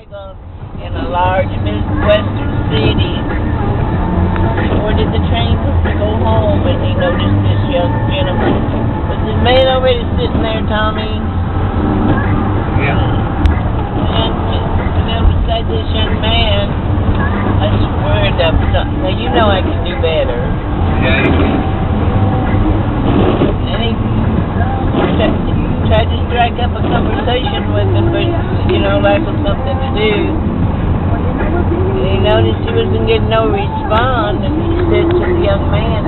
motorcycle in a large Midwestern city. Boarded the train to go home, and he noticed this young gentleman. Was the man already sitting there, Tommy? Yeah. And then beside this young man, I swear to something. Now you know I can do better. Yeah, you can. And he tried to strike up a conversation with him, but lack of something to do. And he noticed he wasn't getting no response, and he said to the young man,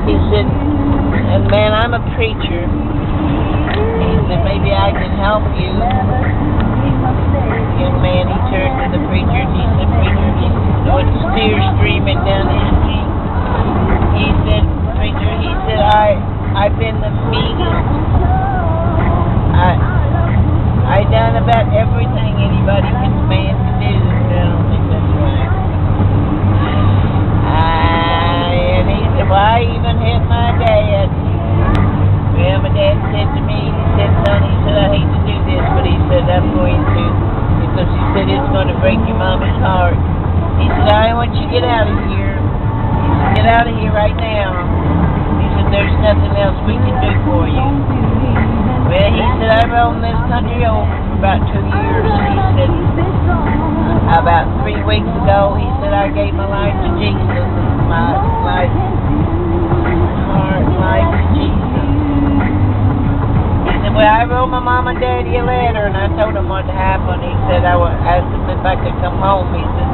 he said, "And man, I'm a preacher. He said, maybe I can help you." The young man, he turned to the preacher, and he said, "Preacher," with tears streaming down his cheek. He said, "Preacher," he said, I've been the meanest. I done about everything anybody can stand to do. I don't think that's right. And he said, "Well, I even hit my dad." Well, my dad said to me, he said, "Son," he said, "I hate to do this, but he said, I'm going to." Because he said, "It's going to break your mama's heart." He said, "I want you to get out of here." He said, "Get out of here right now." He said, "There's nothing else we can do for you." Well, he said, "I've owned this country over for about 2 years." He said, about 3 weeks ago, he said, I gave my life to Jesus. My life, heart, life to Jesus. He said, "Well, I wrote my mom and daddy a letter, and I told them what happened." He said, I asked them if I could come home. He said,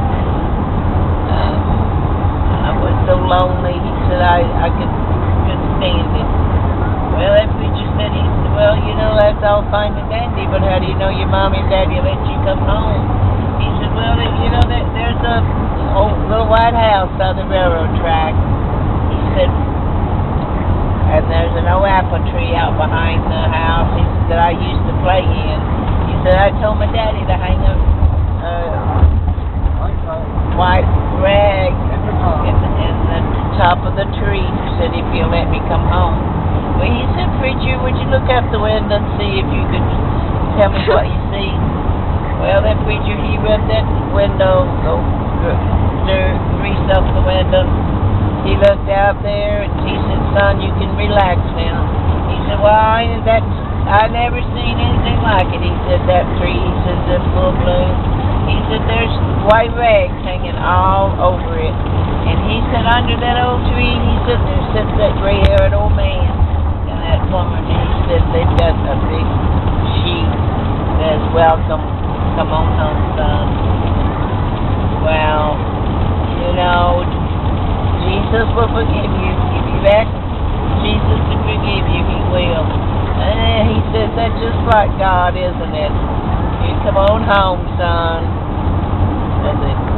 I was so lonely. He said, I couldn't stand it. Well, that preacher said, he said, "Well, that's all fine and dandy, but how do you know your mom and daddy let you come home?" He said, "Well, there's a old little white house on the railroad track." He said, "And there's an old apple tree out behind the house," he said, "that I used to play in." He said, "I told my daddy to hang a white rag in the top of the tree." He said, "If you'll let me come home." Well, he said, "Preacher, would you look out the window and see if you could tell me what you see?" Well, that preacher, he rubbed that window, grease off the window. He looked out there, and he said, "Son, you can relax now." He said, "Well, I never seen anything like it." He said, "That tree," he says, "in full bloom." He said, "There's white rags hanging all over it." And he said, "Under that old tree," he said, "there sits that gray-haired old man and that woman." And he said, "They've got a big sheet that says, 'Welcome, come on home, son.'" Well, Jesus will forgive you. If you ask Jesus to forgive you, He will. He says, "That's just like God, isn't it? You come on home, son." That's it.